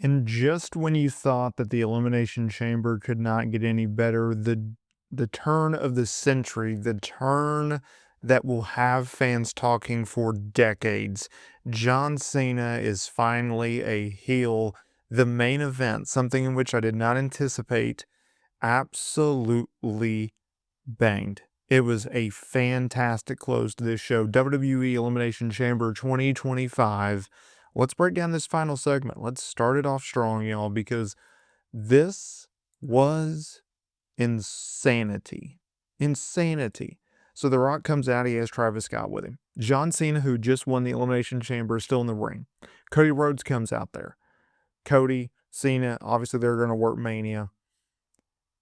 And just when you thought that the Elimination Chamber could not get any better, the turn of the century, the turn that will have fans talking for decades. John Cena is finally a heel. The main event, something in which I did not anticipate, absolutely banged. It was a fantastic close to this show. WWE Elimination Chamber 2025. Let's break down this final segment. Let's start it off strong, y'all, because this was insanity. Insanity. So The Rock comes out. He has Travis Scott with him. John Cena, who just won the Elimination Chamber, is still in the ring. Cody Rhodes comes out there. Cody, Cena, obviously they're going to work Mania.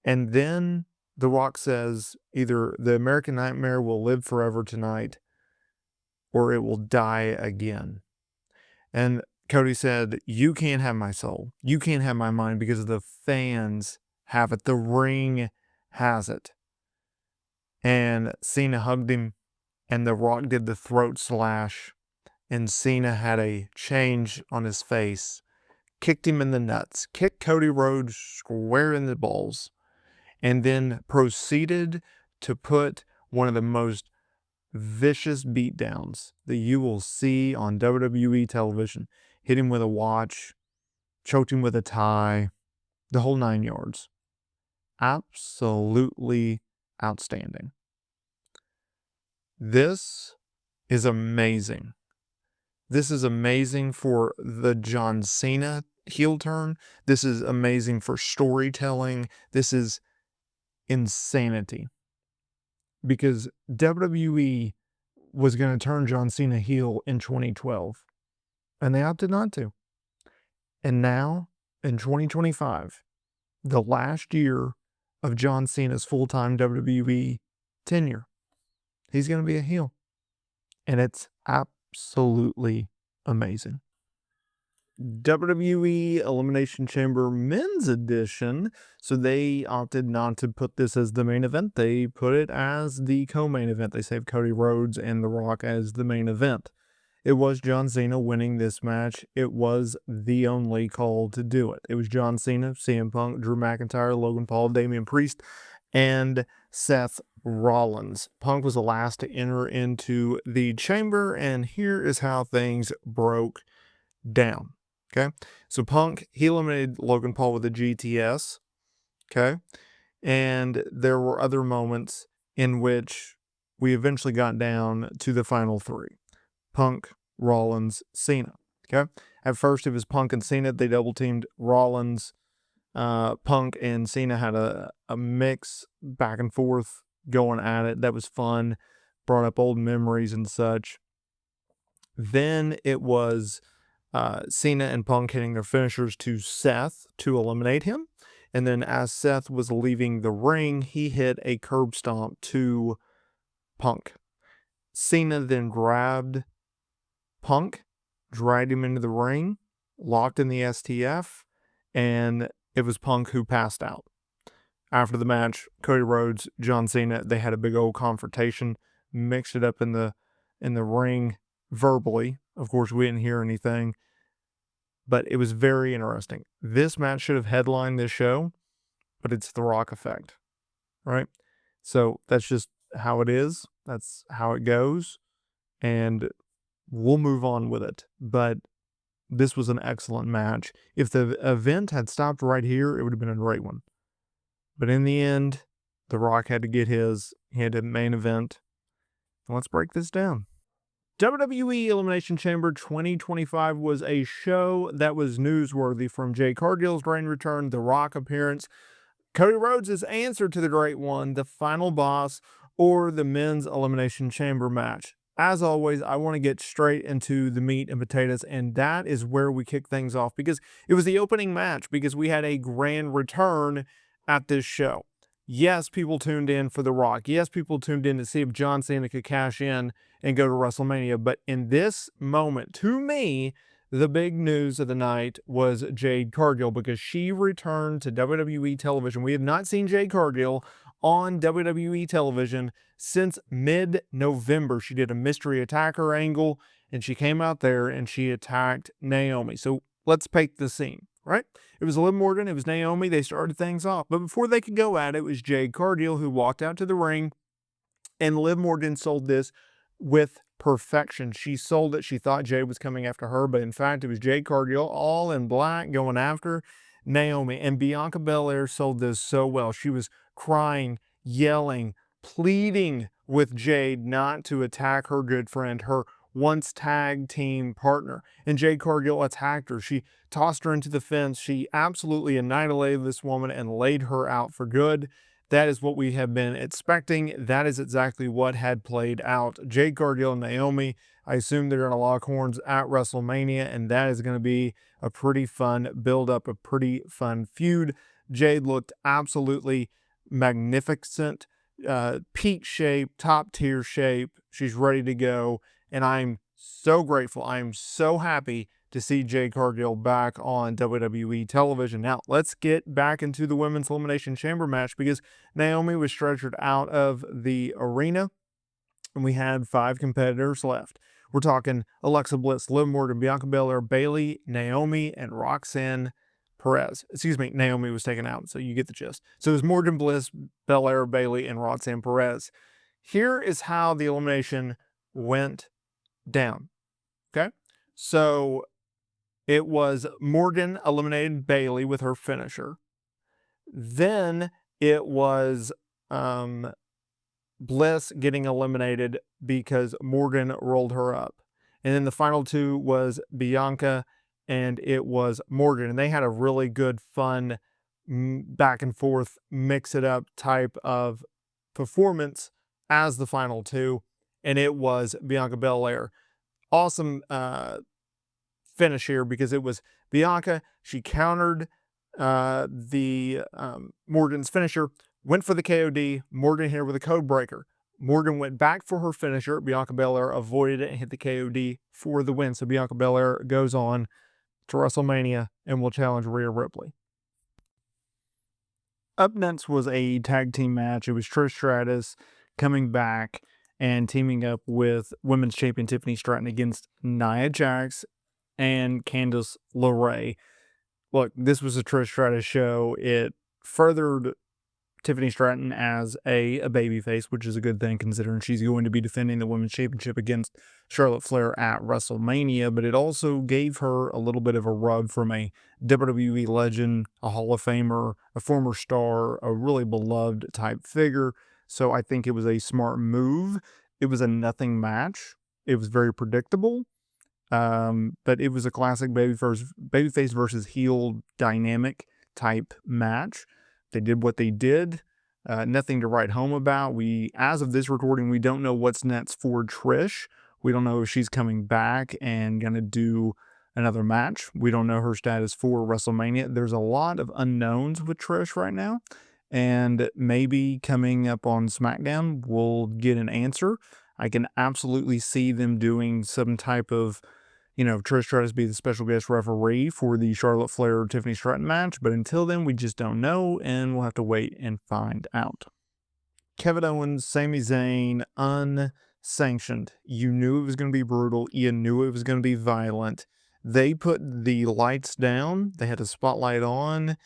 And then The Rock says either the American Nightmare will live forever tonight or it will die again. And Cody said, you can't have my soul. You can't have my mind because the fans have it. The ring has it. And Cena hugged him and The Rock did the throat slash and Cena had a change on his face, kicked him in the nuts, kicked Cody Rhodes square in the balls, and then proceeded to put one of the most vicious beatdowns that you will see on WWE television. Hit him with a watch, choked him with a tie, the whole 9 yards. Absolutely outstanding. This is amazing. This is amazing for the John Cena heel turn. This is amazing for storytelling. This is insanity. Because WWE was going to turn John Cena heel in 2012. And they opted not to. And now, in 2025, the last year of John Cena's full-time WWE tenure, he's going to be a heel. And it's absolutely amazing. WWE Elimination Chamber Men's Edition. So they opted not to put this as the main event. They put it as the co-main event. They saved Cody Rhodes and The Rock as the main event. It was John Cena winning this match. It was the only call to do it. It was John Cena, CM Punk, Drew McIntyre, Logan Paul, Damian Priest, and Seth Rollins. Punk was the last to enter into the chamber, and here is how things broke down. Okay, so Punk, he eliminated Logan Paul with a GTS. Okay, and there were other moments in which we eventually got down to the final three. Punk, Rollins, Cena. Okay, at first it was Punk and Cena. They double teamed Rollins. Punk and Cena had a mix back and forth going at it. That was fun. Brought up old memories and such. Then it was Cena and Punk hitting their finishers to Seth to eliminate him. And then as Seth was leaving the ring, he hit a curb stomp to Punk. Cena then grabbed Punk, dragged him into the ring, locked in the STF, and it was Punk who passed out. After the match, Cody Rhodes, John Cena, they had a big old confrontation, mixed it up in the ring verbally. Of course, we didn't hear anything, but it was very interesting. This match should have headlined this show, but it's the Rock effect, right? So that's just how it is. That's how it goes, and we'll move on with it. But this was an excellent match. If the event had stopped right here, it would have been a great one. But in the end, The Rock had to get his. He had a main event. Let's break this down. WWE Elimination Chamber 2025 was a show that was newsworthy, from Jade Cargill's reign return, The Rock appearance, Cody Rhodes' answer to the Great One, the final boss, or the men's Elimination Chamber match. As always, I want to get straight into the meat and potatoes, and that is where we kick things off, because it was the opening match, because we had a grand return at this show. Yes, people tuned in for The Rock. Yes, people tuned in to see if John Cena could cash in and go to WrestleMania. But in this moment, to me, the big news of the night was Jade Cargill, because she returned to WWE television. We have not seen Jade Cargill on WWE television since mid-November. She did a mystery attacker angle, and she came out there and she attacked Naomi. So let's paint the scene. right? It was Liv Morgan, it was Naomi, they started things off. But before they could go at it, it was Jade Cargill who walked out to the ring, and Liv Morgan sold this with perfection. She sold it. She thought Jade was coming after her, but in fact, it was Jade Cargill, all in black, going after Naomi. And Bianca Belair sold this so well. She was crying, yelling, pleading with Jade not to attack her good friend, her once tag team partner. And Jade Cargill attacked her. She tossed her into the fence. She absolutely annihilated this woman and laid her out for good. That is what we have been expecting. That is exactly what had played out. Jade Cargill and Naomi, I assume they're going to lock horns at WrestleMania, and that is going to be a pretty fun build-up, a pretty fun feud. Jade looked absolutely magnificent, peak shape, top-tier shape. She's ready to go, and I'm so grateful. I'm so happy to see Jade Cargill back on WWE television. Now, let's get back into the Women's Elimination Chamber match because Naomi was stretchered out of the arena and we had 5 competitors left. We're talking Alexa Bliss, Liv Morgan, Bianca Belair, Bayley, Naomi, and Roxanne Perez. Excuse me, Naomi was taken out, so you get the gist. So it was Morgan, Bliss, Belair, Bayley, and Roxanne Perez. Here is how the elimination went down. Okay? So it was Morgan eliminated Bayley with her finisher. Then it was Bliss getting eliminated because Morgan rolled her up. And then the final 2 was Bianca and it was Morgan. And they had a really good, fun, back and forth, mix it up type of performance as the final 2. And it was Bianca Belair. Awesome finish here because it was Bianca. She countered the Morgan's finisher, went for the KOD. Morgan hit her with a code breaker. Morgan went back for her finisher. Bianca Belair avoided it and hit the KOD for the win. So Bianca Belair goes on to WrestleMania and will challenge Rhea Ripley. Up next was a tag team match. It was Trish Stratus coming back and teaming up with Women's Champion Tiffany Stratton against Nia Jax and Candice LeRae. Look, this was a Trish Stratus show. It furthered Tiffany Stratton as a babyface, which is a good thing considering she's going to be defending the Women's Championship against Charlotte Flair at WrestleMania, but it also gave her a little bit of a rub from a WWE legend, a Hall of Famer, a former star, a really beloved type figure. So I think it was a smart move. It was a nothing match. It was very predictable. But it was a classic babyface versus heel dynamic type match. They did what they did. Nothing to write home about. As of this recording, we don't know what's next for Trish. We don't know if she's coming back and going to do another match. We don't know her status for WrestleMania. There's a lot of unknowns with Trish right now. And maybe coming up on SmackDown, we'll get an answer. I can absolutely see them doing some type of, Trish Stratus be the special guest referee for the Charlotte Flair-Tiffany Stratton match. But until then, we just don't know, and we'll have to wait and find out. Kevin Owens, Sami Zayn, unsanctioned. You knew it was going to be brutal. You knew it was going to be violent. They put the lights down. They had a spotlight on.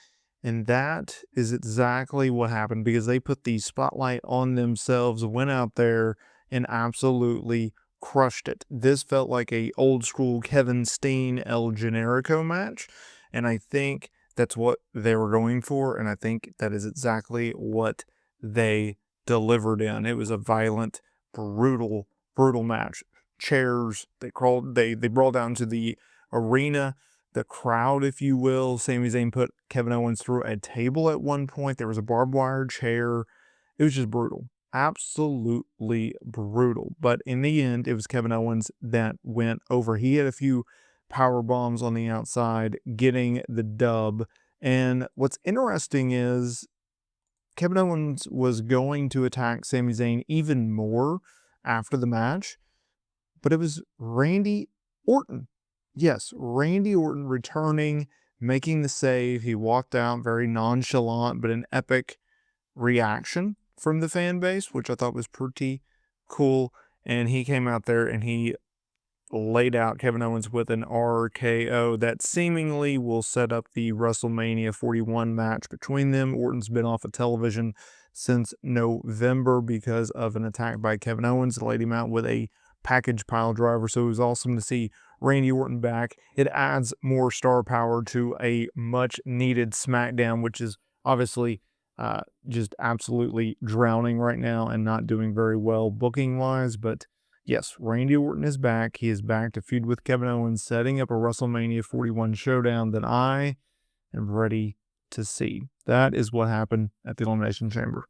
And that is exactly what happened because they put the spotlight on themselves, went out there, and absolutely crushed it. This felt like a old school Kevin Steen El Generico match, and I think that's what they were going for, and I think that is exactly what they delivered in. It was a violent, brutal match. Chairs, they brawled down to the arena, the crowd, if you will. Sami Zayn put Kevin Owens through a table at one point. There was a barbed wire chair. It was just brutal. Absolutely brutal. But in the end, it was Kevin Owens that went over. He had a few power bombs on the outside, getting the dub. And what's interesting is Kevin Owens was going to attack Sami Zayn even more after the match, but it was Randy Orton. Yes, Randy Orton returning, making the save. He walked out very nonchalant, but an epic reaction from the fan base, which I thought was pretty cool. And he came out there and he laid out Kevin Owens with an RKO that seemingly will set up the WrestleMania 41 match between them. Orton's been off of television since November because of an attack by Kevin Owens, laid him out with a package pile driver. So it was awesome to see Randy Orton back. It adds more star power to a much needed SmackDown, which is obviously just absolutely drowning right now and not doing very well booking wise. But yes, Randy Orton is back. He is back to feud with Kevin Owens, setting up a WrestleMania 41 showdown that I am ready to see. That is what happened at the Elimination Chamber.